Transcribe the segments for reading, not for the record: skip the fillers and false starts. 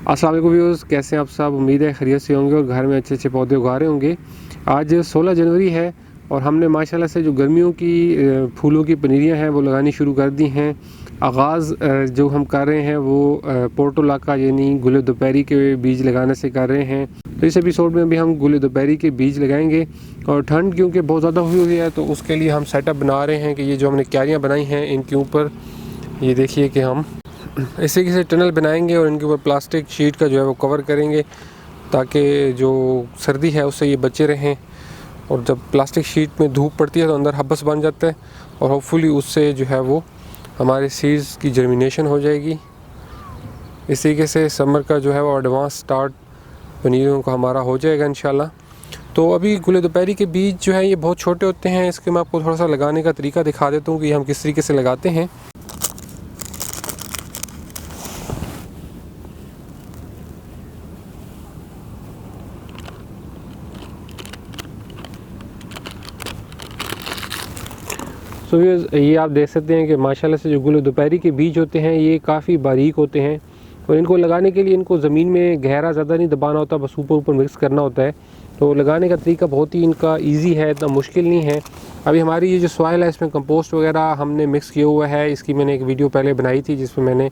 अस्सलाम वालेकुम व्यूअर्स, कैसे हैं आप सब। उम्मीद है खैरियत से होंगे और घर में अच्छे अच्छे पौधे उगा रहे होंगे। आज 16 जनवरी है और हमने माशाल्लाह से जो गर्मियों की फूलों की पनीरियां हैं वो लगानी शुरू कर दी हैं। आगाज़ जो हम कर रहे हैं वो पोर्टोलाका यानी गुल दोपहरी के बीज लगाने से कर रहे हैं। तो इस एपिसोड में भी हम गुल दोपहरी के बीज लगाएंगे। और ठंड क्योंकि बहुत ज़्यादा हुई है तो उसके लिए हम सेटअप बना रहे हैं कि ये जो हमने क्यारियाँ बनाई हैं इनके ऊपर ये देखिए कि हम इस तरीके से टनल बनाएंगे और इनके ऊपर प्लास्टिक शीट का जो है वो कवर करेंगे ताकि जो सर्दी है उससे ये बचे रहें। और जब प्लास्टिक शीट में धूप पड़ती है तो अंदर हब्बस बन जाता है और होपफुली उससे जो है वो हमारे सीड्स की जर्मिनेशन हो जाएगी। इस तरीके से समर का जो है वो एडवांस स्टार्ट पनीरों का हमारा हो जाएगा इंशाल्लाह। तो अभी गुल दोपहरी के बीज जो है ये बहुत छोटे होते हैं, इसके मैं आपको थोड़ा सा लगाने का तरीका दिखा देता हूँ कि हम किस तरीके से लगाते हैं। तो ये आप देख सकते हैं कि माशाल्लाह से जो गुल दोपहरी के बीज होते हैं ये काफ़ी बारीक होते हैं और इनको लगाने के लिए इनको ज़मीन में गहरा ज़्यादा नहीं दबाना होता, बस ऊपर ऊपर मिक्स करना होता है। तो लगाने का तरीका बहुत ही इनका इजी है, इतना मुश्किल नहीं है। अभी हमारी ये जो सॉइल है इसमें कंपोस्ट वगैरह हमने मिक्स किया हुआ है। इसकी मैंने एक वीडियो पहले बनाई थी जिसमें मैंने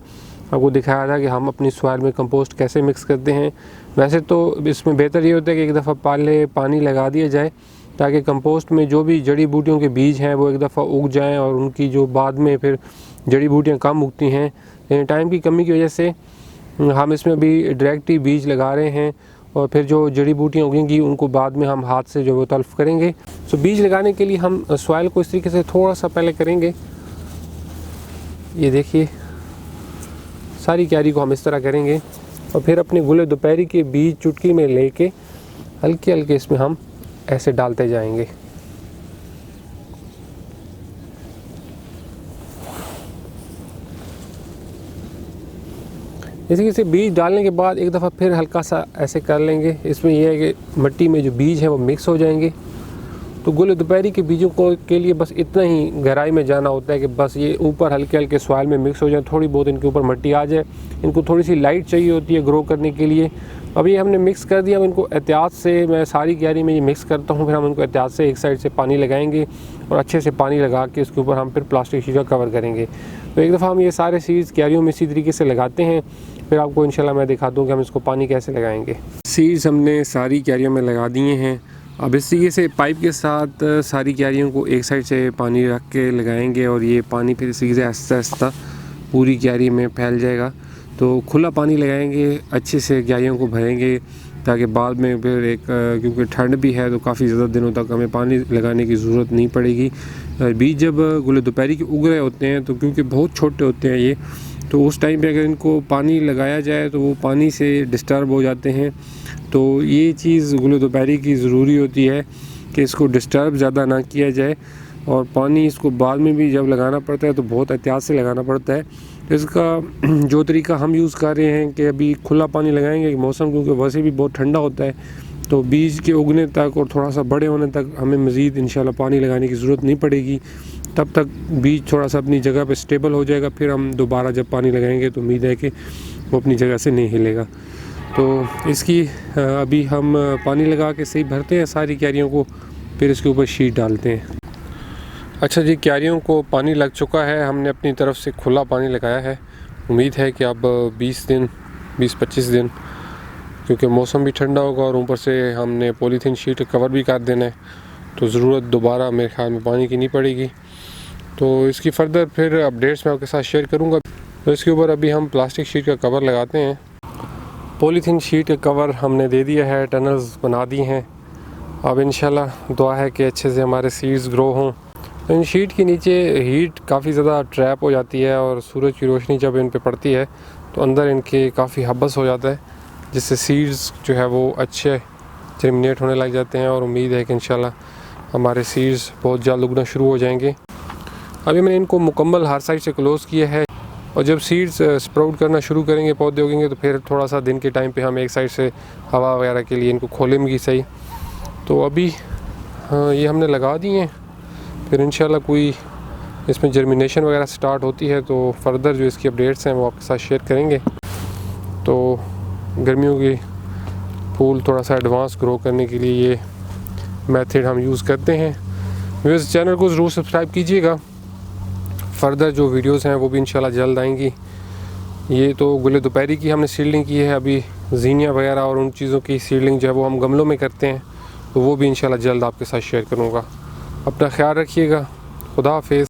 आपको दिखाया था कि हम अपनी सॉइल में कंपोस्ट कैसे मिक्स करते हैं। वैसे तो इसमें बेहतर ये होता है कि एक दफ़ा पहले पानी लगा दिया जाए ताकि कंपोस्ट में जो भी जड़ी बूटियों के बीज हैं वो एक दफ़ा उग जाएं और उनकी जो बाद में फिर जड़ी बूटियाँ कम उगती हैं। लेकिन टाइम की कमी की वजह से हम इसमें भी डायरेक्ट ही बीज लगा रहे हैं और फिर जो जड़ी बूटियाँ उगेंगी उनको बाद में हम हाथ से जो वो तल्फ करेंगे। तो बीज लगाने के लिए हम सॉइल को इस तरीके से थोड़ा सा पहले करेंगे। ये देखिए सारी क्यारी को हम इस तरह करेंगे और फिर अपने गुल दोपहरी के बीज चुटकी में लेके हल्के हल्के इसमें हम ऐसे डालते जाएंगे। इसी तरह से बीज डालने के बाद एक दफ़ा फिर हल्का सा ऐसे कर लेंगे। इसमें यह है कि मिट्टी में जो बीज हैं वो मिक्स हो जाएंगे। तो गुल दोपहरी के बीजों को के लिए बस इतना ही गहराई में जाना होता है कि बस ये ऊपर हल्के हल्के सॉइल में मिक्स हो जाए, थोड़ी बहुत इनके ऊपर मिट्टी आ जाए। इनको थोड़ी सी लाइट चाहिए होती है ग्रो करने के लिए। अब ये हमने मिक्स कर दिया। अब इनको एहतियात से, मैं सारी क्यारी में ये मिक्स करता हूँ, फिर हम इनको एहतियात से एक साइड से पानी लगाएंगे और अच्छे से पानी लगा के उसके ऊपर हम फिर प्लास्टिक शीट का कवर करेंगे। तो एक दफ़ा हम ये सारे सीड्स क्यारियों में इसी तरीके से लगाते हैं, फिर आपको इंशाल्लाह मैं दिखा दूँ कि हम इसको पानी कैसे लगाएंगे। सीड्स हमने सारी क्यारियों में लगा दिए हैं। अब इस तरीके से पाइप के साथ सारी क्यारियों को एक साइड से पानी रख के लगाएंगे और ये पानी फिर इसी से आहिस्ता आहिस्ता पूरी क्यारी में फैल जाएगा। तो खुला पानी लगाएंगे, अच्छे से क्यारियों को भरेंगे ताकि बाद में फिर एक क्योंकि ठंड भी है तो काफ़ी ज़्यादा दिनों तक हमें पानी लगाने की ज़रूरत नहीं पड़ेगी। बीज जब गुल दोपहरी के उग रहे होते हैं तो क्योंकि बहुत छोटे होते हैं ये, तो उस टाइम पे अगर इनको पानी लगाया जाए तो वो पानी से डिस्टर्ब हो जाते हैं। तो ये चीज़ गुल दोपहरी की ज़रूरी होती है कि इसको डिस्टर्ब ज़्यादा ना किया जाए और पानी इसको बाद में भी जब लगाना पड़ता है तो बहुत एहतियात से लगाना पड़ता है। तो इसका जो तरीका हम यूज़ कर रहे हैं कि अभी खुला पानी लगाएंगे, मौसम क्योंकि वैसे भी बहुत ठंडा होता है तो बीज के उगने तक और थोड़ा सा बड़े होने तक हमें मज़ीद इंशाल्लाह पानी लगाने की ज़रूरत नहीं पड़ेगी। तब तक बीज थोड़ा सा अपनी जगह पे स्टेबल हो जाएगा, फिर हम दोबारा जब पानी लगाएंगे तो उम्मीद है कि वो अपनी जगह से नहीं हिलेगा। तो इसकी अभी हम पानी लगा के सही भरते हैं सारी क्यारियों को, फिर इसके ऊपर शीट डालते हैं। अच्छा जी, क्यारियों को पानी लग चुका है, हमने अपनी तरफ से खुला पानी लगाया है। उम्मीद है कि अब 20-25 दिन क्योंकि मौसम भी ठंडा होगा और ऊपर से हमने पॉलीथीन शीट कवर भी कर देना है तो ज़रूरत दोबारा मेरे ख्याल में पानी की नहीं पड़ेगी। तो इसकी फ़र्दर फिर अपडेट्स मैं आपके साथ शेयर करूँगा। तो इसके ऊपर अभी हम प्लास्टिक शीट का कवर लगाते हैं। पॉलीथीन शीट का कवर हमने दे दिया है, टनल्स बना दी हैं। अब इंशाल्लाह दुआ है कि अच्छे से हमारे सीड्स ग्रो हों। तो इन शीट के नीचे हीट काफ़ी ज़्यादा ट्रैप हो जाती है और सूरज की रोशनी जब इन पे पड़ती है तो अंदर इनके काफ़ी हब्बस हो जाता है, जिससे सीड्स जो है वो अच्छे जर्मिनेट होने लग जाते हैं और उम्मीद है कि इंशाल्लाह हमारे सीड्स बहुत जल्द उगना शुरू हो जाएंगे। अभी मैंने इनको मुकम्मल हर साइड से क्लोज़ किया है और जब सीड्स स्प्राउट करना शुरू करेंगे, पौधे उगेंगे, तो फिर थोड़ा सा दिन के टाइम पे हम एक साइड से हवा वगैरह के लिए इनको खोलेंगे सही। तो अभी ये हमने लगा दिए हैं, फिर इंशाल्लाह कोई इसमें जर्मिनेशन वगैरह स्टार्ट होती है तो फर्दर जो इसकी अपडेट्स हैं वो आपके साथ शेयर करेंगे। तो गर्मियों के फूल थोड़ा सा एडवांस ग्रो करने के लिए ये मेथड हम यूज़ करते हैं। इस चैनल को ज़रूर सब्सक्राइब कीजिएगा। फर्दर जो वीडियोस हैं वो भी इंशाल्लाह जल्द आएंगी। ये तो गुल दोपहरी की हमने सीडलिंग की है, अभी ज़ीनिया वगैरह और उन चीज़ों की सीडलिंग जो है वो हम गमलों में करते हैं, तो वो भी इंशाल्लाह जल्द आपके साथ शेयर करूँगा। अपना ख्याल रखिएगा। खुदा हाफिज़।